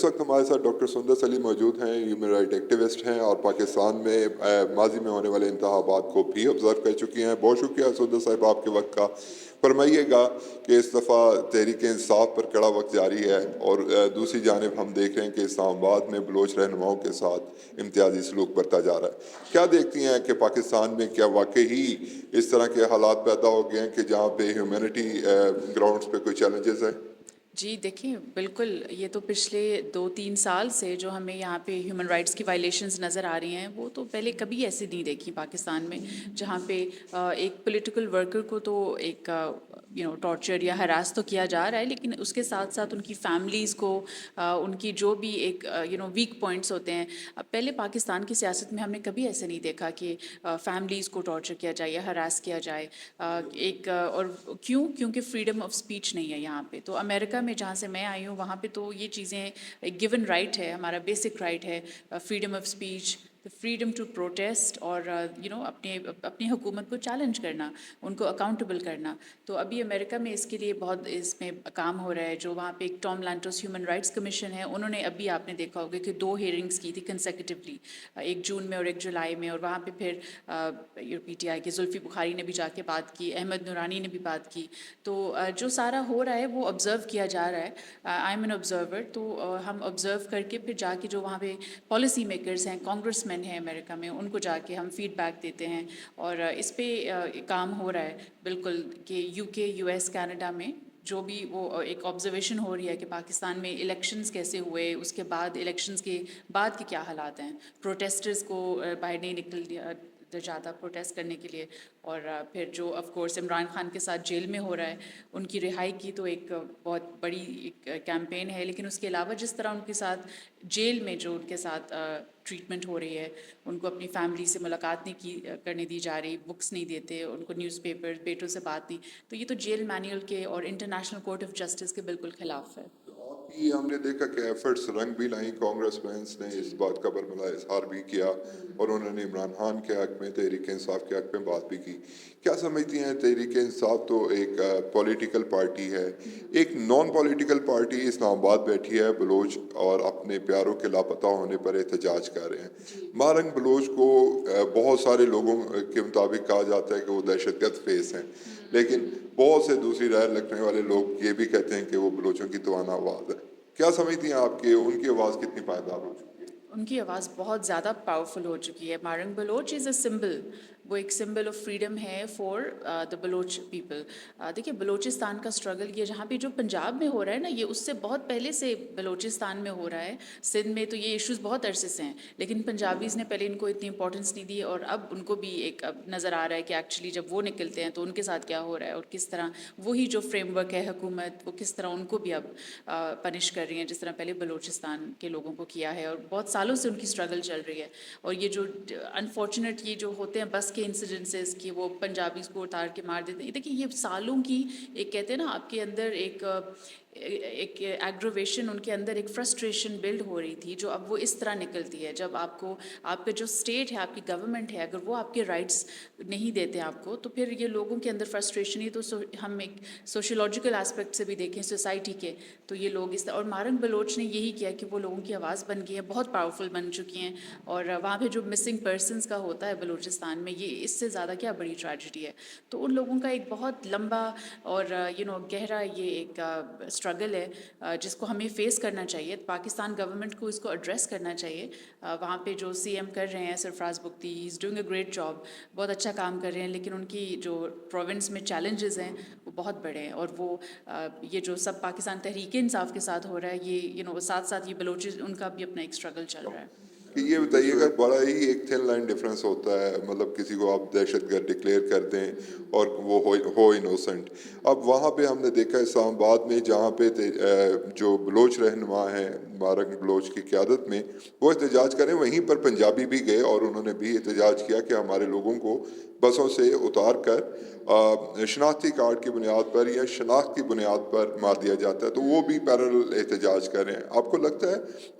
اس وقت ہمارے ساتھ ڈاکٹر سندس علی موجود ہیں، ہیومن رائٹ ایکٹیوسٹ ہیں اور پاکستان میں ماضی میں ہونے والے انتخابات کو بھی آبزرو کر چکی ہیں۔ بہت شکریہ سندس صاحب آپ کے وقت کا۔ فرمائیے گا کہ اس دفعہ تحریک انصاف پر کڑا وقت جاری ہے اور دوسری جانب ہم دیکھ رہے ہیں کہ اسلام آباد میں بلوچ رہنماؤں کے ساتھ امتیازی سلوک برتا جا رہا ہے۔ کیا دیکھتی ہیں کہ پاکستان میں کیا واقعی اس طرح کے حالات پیدا ہو گئے ہیں کہ جہاں پہ ہیومینٹی گراؤنڈز پہ کوئی چیلنجز ہیں؟ جی دیکھیں، بالکل یہ تو پچھلے 2-3 سال سے جو ہمیں یہاں پہ ہیومن رائٹس کی وائلیشنز نظر آ رہی ہیں، وہ تو پہلے کبھی ایسے نہیں دیکھی پاکستان میں، جہاں پہ ایک پولیٹیکل ورکر کو تو ایک ٹارچر یا ہراس تو کیا جا رہا ہے، لیکن اس کے ساتھ ساتھ ان کی فیملیز کو ان کی جو بھی ایک ویک پوائنٹس ہوتے ہیں، پہلے پاکستان کی سیاست میں ہم نے کبھی ایسے نہیں دیکھا کہ فیملیز کو ٹارچر کیا جائے یا ہراس کیا جائے۔ اور کیونکہ فریڈم آف اسپیچ نہیں ہے یہاں پہ۔ تو امریکہ میں جہاں سے میں آئی ہوں، وہاں پہ تو یہ چیزیں ایک گیون رائٹ ہے، ہمارا بیسک رائٹ ہے، freedom of speech, freedom to protest, اور اپنی حکومت کو چیلنج کرنا، ان کو اکاؤنٹیبل کرنا۔ تو ابھی امریکہ میں اس کے لیے بہت اس میں کام ہو رہا ہے، جو وہاں پہ ایک ٹام لینٹوس ہیومن رائٹس کمیشن ہے، انہوں نے ابھی آپ نے دیکھا ہوگا کہ 2 ہیئرنگس کی تھی کنسیکیٹیولی، ایک جون میں اور ایک جولائی میں، اور وہاں پہ پھر پی ٹی آئی کے زلفی بخاری نے بھی جا کے بات کی، احمد نورانی نے بھی بات کی۔ تو جو سارا ہو رہا ہے وہ آبزرو کیا جا رہا ہے۔ آئی ایم این آبزرور، تو ہم آبزرو کر کے پھر جا کے جو وہاں پہ پالیسی میکرز ہیں، کانگریس مین ہیں امریکہ میں، ان کو جا کے ہم فیڈ بیک دیتے ہیں، اور اس پہ کام ہو رہا ہے بالکل کہ یو کے، یو ایس، کینیڈا میں جو بھی وہ ایک آبزرویشن ہو رہی ہے کہ پاکستان میں الیکشنز کیسے ہوئے، اس کے بعد الیکشنز کے بعد کے کیا حالات ہیں، پروٹیسٹرز کو باہر نہیں نکل دیا جاتا پروٹیسٹ کرنے کے لیے، اور پھر جو آف کورس عمران خان کے ساتھ جیل میں ہو رہا ہے، ان کی رہائی کی تو ایک بہت بڑی ایک کیمپین ہے، لیکن اس کے علاوہ جس طرح ان کے ساتھ جیل میں جو ان کے ساتھ ٹریٹمنٹ ہو رہی ہے، ان کو اپنی فیملی سے ملاقات نہیں کرنے دی جا رہی، بکس نہیں دیتے ان کو، نیوز پیپر بیٹوں سے بات نہیں، تو یہ تو جیل مینول کے اور انٹرنیشنل کورٹ آف جسٹس کے بالکل خلاف ہے۔ یہ ہم نے دیکھا کہ ایفرٹس رنگ بھی لائیں، کانگریس مینس نے اس بات کا برملا اظہار بھی کیا اور انہوں نے عمران خان کے حق میں، تحریک انصاف کے حق میں بات بھی کی۔ کیا سمجھتی ہیں تحریک انصاف تو ایک پولیٹیکل پارٹی ہے، ایک نان پولیٹیکل پارٹی اسلام آباد بیٹھی ہے بلوچ اور اپنے پیاروں کے لاپتہ ہونے پر احتجاج کر رہے ہیں۔ مارنگ بلوچ کو بہت سارے لوگوں کے مطابق کہا جاتا ہے کہ وہ دہشت گرد فیس ہیں، لیکن بہت سے دوسری رائے رکھنے والے لوگ یہ بھی کہتے ہیں کہ وہ بلوچوں کی توانا آواز ہے۔ کیا سمجھتی ہیں آپ کہ ان کی آواز کتنی پائیدار ہو چکی ہے؟ ان کی آواز بہت زیادہ پاورفل ہو چکی ہے۔ Morning Baloch is a symbol, وہ ایک سمبل آف فریڈم ہے فار دا بلوچ پیپل۔ دیکھیے بلوچستان کا اسٹرگل، یہ جہاں پہ جو پنجاب میں ہو رہا ہے نا، یہ اس سے بہت پہلے سے بلوچستان میں ہو رہا ہے۔ سندھ میں تو یہ ایشوز بہت عرصے سے ہیں، لیکن پنجابیز نے پہلے ان کو اتنی امپورٹنس نہیں دی، اور اب ان کو بھی ایک اب نظر آ رہا ہے کہ ایکچولی جب وہ نکلتے ہیں تو ان کے ساتھ کیا ہو رہا ہے، اور کس طرح وہی جو فریم ورک ہے حکومت، وہ کس طرح ان کو بھی اب پنش کر رہی ہیں، جس طرح پہلے بلوچستان کے لوگوں کو کیا ہے، اور بہت سالوں سے ان کی اسٹرگل چل رہی ہے۔ اور یہ جو انفارچونیٹ یہ جو ہوتے ہیں بس کے انسیڈنسز کہ وہ پنجابیز کو اتار کے مار دیتے ہیں، دیکھیے یہ سالوں کی ایک کہتے ہیں نا آپ کے اندر ایک ایگرویشن، ان کے اندر ایک فرسٹریشن بلڈ ہو رہی تھی، جو اب وہ اس طرح نکلتی ہے جب آپ کو آپ کا جو اسٹیٹ ہے، آپ کی گورنمنٹ ہے، اگر وہ آپ کے رائٹس نہیں دیتے آپ کو، تو پھر یہ لوگوں کے اندر فرسٹریشن ہی تو ہم ایک سوشولوجیکل اسپیکٹ سے بھی دیکھیں سوسائٹی کے، تو یہ لوگ اس طرح، اور مارنگ بلوچ نے یہی کیا کہ وہ لوگوں کی آواز بن گئی ہے، بہت پاورفل بن چکی ہیں، اور وہاں پہ جو مسنگ پرسنس کا ہوتا ہے بلوچستان میں، یہ اس سے زیادہ کیا بڑی ٹریجڈی ہے۔ تو ان لوگوں کا ایک بہت لمبا اور گہرا یہ ایک اسٹرگل ہے، جس کو ہمیں فیس کرنا چاہیے، پاکستان گورنمنٹ کو اس کو ایڈریس کرنا چاہیے۔ وہاں پہ جو سی ایم کر رہے ہیں Sarfaraz Bugti, he is doing a great job, بہت اچھا کام کر رہے ہیں، لیکن ان کی جو پروونس میں چیلنجز ہیں وہ بہت بڑے ہیں، اور وہ یہ جو سب پاکستان تحریک انصاف کے ساتھ ہو رہا ہے، یہ ساتھ ساتھ یہ بلوچ ان کا بھی اپنا ایک اسٹرگل چل رہا ہے۔ کہ یہ بتائیے گا، بڑا ہی ایک تھن لائن ڈفرینس ہوتا ہے، مطلب کسی کو آپ دہشت گرد ڈکلیئر کر دیں اور وہ ہو انوسنٹ۔ اب وہاں پہ ہم نے دیکھا اسلام آباد میں جہاں پہ جو بلوچ رہنما ہیں مارنگ بلوچ کی قیادت میں، وہ احتجاج کریں، وہیں پر پنجابی بھی گئے اور انہوں نے بھی احتجاج کیا کہ ہمارے لوگوں کو بسوں سے اتار کر شناختی کارڈ کی بنیاد پر یا شناخت کی بنیاد پر مار دیا جاتا ہے، تو وہ بھی پیرل احتجاج کر رہے ہیں۔ آپ کو لگتا ہے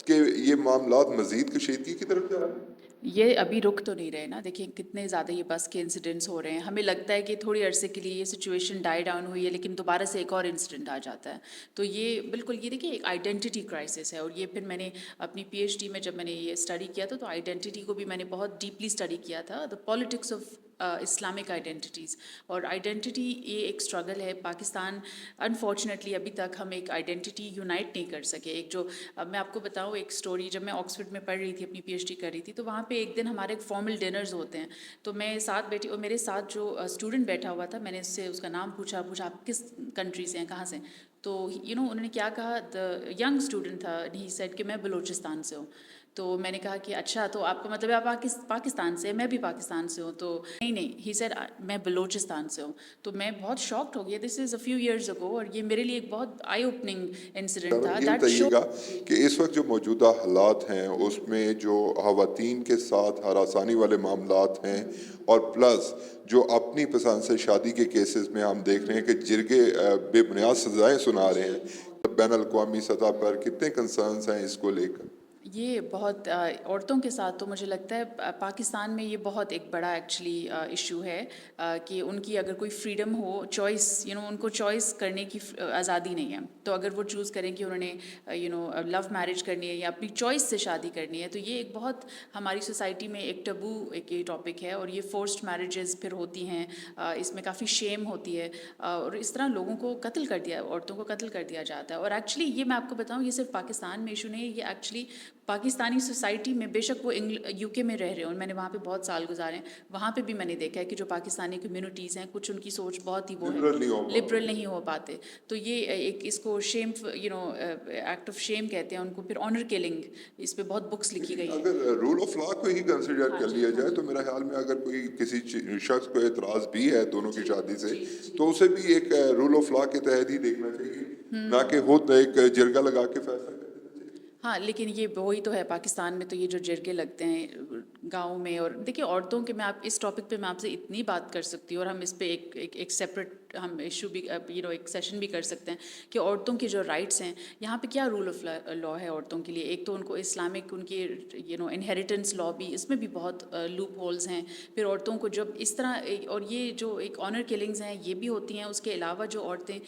کہ یہ معاملات مزید کشیدگی کی طرف جا رہے ہیں؟ یہ ابھی رک تو نہیں رہے نا. دیکھیں کتنے زیادہ یہ بس کے انسیڈنٹس ہو رہے ہیں. ہمیں لگتا ہے کہ تھوڑی عرصے کے لیے یہ سچویشن ڈائی ڈاؤن ہوئی ہے, لیکن دوبارہ سے ایک اور انسیڈنٹ آ جاتا ہے. تو یہ بالکل یہ دیکھیں ایک آئیڈینٹی کرائسس ہے. اور یہ پھر میں نے اپنی پی ایچ ڈی میں جب میں نے یہ اسٹڈی کیا تھا تو آئیڈینٹی کو بھی میں نے بہت ڈیپلی اسٹڈی کیا تھا, the politics of Islamic identities. اور آئیڈینٹی یہ ایک اسٹرگل ہے. پاکستان انفارچونیٹلی ابھی تک ہم ایک آئیڈینٹی یونائٹ نہیں کر سکے. ایک جو میں آپ کو بتاؤں ایک اسٹوری, جب میں آکسفورڈ میں پڑھ رہی تھی, اپنی پی ایچ ڈی کر رہی تھی, تو وہاں پہ ایک دن ہمارے ایک فارمل ڈنرز ہوتے ہیں. تو میں ساتھ بیٹھی اور میرے ساتھ جو اسٹوڈنٹ بیٹھا ہوا تھا, میں نے اس سے اس کا نام پوچھا آپ کس کنٹری سے ہیں, کہاں سے. تو انہوں نے کیا کہا, دا ینگ اسٹوڈنٹ تھا, ہی سیڈ کہ میں بلوچستان سے ہوں. تو میں نے کہا کہ اچھا, تو آپ کا مطلب ہے آپ پاکستان سے. میں بھی پاکستان سے ہوں. تو نہیں, ہی سیڈ میں بلوچستان سے ہوں. تو میں بہت شاکڈ ہو گیا. دس از اے فیو ایئرز اگو, اور یہ میرے لیے ایک بہت آئی اوپننگ انسیڈنٹ تھا. یہ بتائیے گا کہ اس وقت جو موجودہ حالات ہیں اس میں جو خواتین کے ساتھ ہراسانی والے معاملات ہیں, اور پلس جو اپنی پسند سے شادی کے کیسز میں ہم دیکھ رہے ہیں کہ جرگے بے بنیاد سزائیں سنا رہے ہیں, بین الاقوامی سطح پر کتنے کنسرنس ہیں اس کو لے کر؟ یہ بہت عورتوں کے ساتھ تو مجھے لگتا ہے پاکستان میں یہ بہت ایک بڑا ایکچولی ایشو ہے کہ ان کی اگر کوئی فریڈم ہو, چوائس ان کو چوائس کرنے کی آزادی نہیں ہے. تو اگر وہ چوز کریں کہ انہوں نے لو میرج کرنی ہے یا اپنی چوائس سے شادی کرنی ہے, تو یہ ایک بہت ہماری سوسائٹی میں ایک ٹبو ایک یہ ٹاپک ہے. اور یہ فورسڈ میرجز پھر ہوتی ہیں, اس میں کافی شیم ہوتی ہے, اور اس طرح لوگوں کو قتل کر دیا, عورتوں کو قتل کر دیا جاتا ہے. اور ایکچولی یہ میں آپ کو بتاؤں, یہ صرف پاکستان میں ایشو نہیں ہے, یہ ایکچولی پاکستانی سوسائٹی میں, بے شک وہ یو کے میں رہ رہے ہیں, میں نے وہاں پہ بہت سال گزارے ہیں, وہاں پہ بھی میں نے دیکھا ہے کہ جو پاکستانی کمیونٹیز ہیں, کچھ ان کی سوچ بہت ہی وہ ہے, لبرل نہیں ہو پاتے. تو یہ ایک اس کو شیم ایکٹ آف شیم کہتے ہیں ان کو. پھر آنر کلنگ, اس پہ بہت بکس لکھی گئی ہیں. اگر رول آف لا کو ہی کنسیڈر کر لیا جائے تو میرا خیال میں اگر کوئی کسی شخص کو اعتراض بھی ہے دونوں کی شادی سے, تو اسے بھی ایک رول آف لا کے تحت ہی دیکھنا چاہیے, نہ کہ خود ایک جرگہ لگا کے فیصلہ. ہاں, لیکن یہ وہی تو ہے پاکستان میں. تو یہ جو جرگے لگتے ہیں گاؤں میں, اور دیکھیے عورتوں کے, میں آپ اس ٹاپک پہ میں آپ سے اتنی بات کر سکتی ہوں, اور ہم اس پہ ایک سیپریٹ ہم ایشو بھی ایک سیشن بھی کر سکتے ہیں کہ عورتوں کی جو رائٹس ہیں یہاں پہ کیا رول آف لا ہے عورتوں کے لیے. ایک تو ان کو اسلامک ان کی انہیریٹنس لا بھی, اس میں بھی بہت لوپ ہولز ہیں. پھر عورتوں کو جب اس طرح, اور یہ جو ایک آنر کلنگز ہیں یہ بھی ہوتی ہیں. اس کے علاوہ جو عورتیں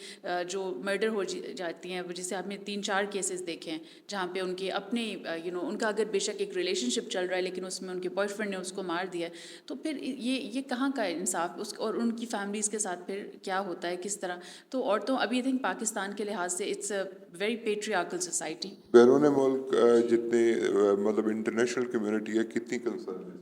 جو مرڈر ہو جاتی ہیں, جسے آپ نے 3-4 کیسز دیکھے ہیں جہاں پہ ان کے اپنے ان کا اگر بے شک ایک ریلیشن شپ چل رہا ہے, لیکن اس میں ان کے بوائے فرینڈ نے اس کو مار دیا, تو پھر یہ کہاں کا انصاف اس, اور ان کی فیملیز کے ساتھ پھر کیا ہوتا ہے, کس طرح. تو عورتوں ابھی آئی تھنک پاکستان کے لحاظ سے it's a very patriarchal society. بیرون ملک جتنی مطلب انٹرنیشنل کمیونٹی ہے, کتنی کنسرن ہے؟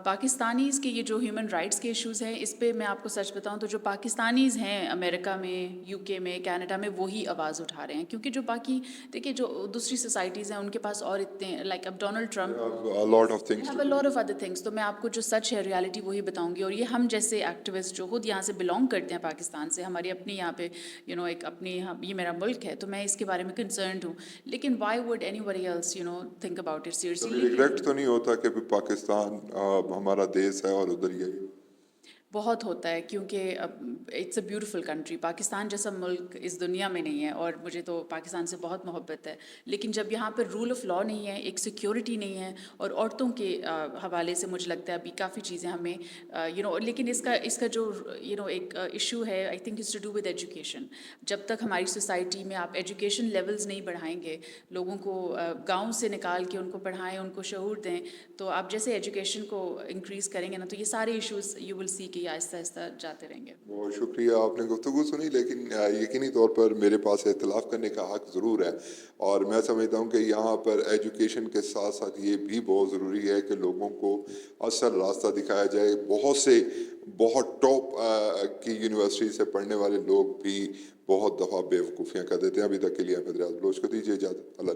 پاکستانیز کے یہ جو ہیومن رائٹس کے ایشوز ہیں, اس پہ میں آپ کو سچ بتاؤں تو جو پاکستانیز ہیں امریکہ میں, یو کے میں, کینیڈا میں, وہی آواز اٹھا رہے ہیں. کیونکہ جو باقی دیکھیے جو دوسری سوسائٹیز ہیں ان کے پاس اور اتنے, لائک اب Donald Trump lot of other things. تو میں آپ کو جو سچ ہے ریالٹی وہی بتاؤں گی. اور یہ ہم جیسے ایکٹیوسٹ جو خود یہاں سے بلانگ کرتے ہیں پاکستان سے, ہماری اپنی یہاں پہ ایک اپنی, یہ میرا ملک ہے, تو میں اس کے بارے میں کنسرنڈ ہوں. لیکن why would anybody else think about it seriously. Regret تو نہیں ہوتا کہ پاکستان ہمارا دیش ہے اور ادھر یہ بہت ہوتا ہے, کیونکہ it's a beautiful country. Pakistan جیسا ملک اس دنیا میں نہیں ہے, اور مجھے تو پاکستان سے بہت محبت ہے. لیکن جب یہاں پر رول آف لا نہیں ہے, ایک سیکیورٹی نہیں ہے, اور عورتوں کے حوالے سے مجھے لگتا ہے ابھی کافی چیزیں ہمیں لیکن اس کا جو ایک ایشو ہے, I think is to do with education. جب تک ہماری سوسائٹی میں آپ ایجوکیشن لیولز نہیں بڑھائیں گے, لوگوں کو گاؤں سے نکال کے ان کو پڑھائیں, ان کو شعور دیں, تو آپ جیسے ایجوکیشن کو انکریز کریں گے نا, تو یہ سارے ایشوز یو ول سی کہ آہستہ آہستہ جاتے رہیں گے. بہت شکریہ, آپ نے گفتگو سنی, لیکن یقینی طور پر میرے پاس اختلاف کرنے کا حق ضرور ہے. اور میں سمجھتا ہوں کہ یہاں پر ایجوکیشن کے ساتھ ساتھ یہ بھی بہت ضروری ہے کہ لوگوں کو اصل راستہ دکھایا جائے. بہت ٹاپ کی یونیورسٹی سے پڑھنے والے لوگ بھی بہت دفعہ بے وقوفیاں کر دیتے ہیں. ابھی تک کے لیے احمد ریاض بلوچ کو دیجیے اجازت. اللہ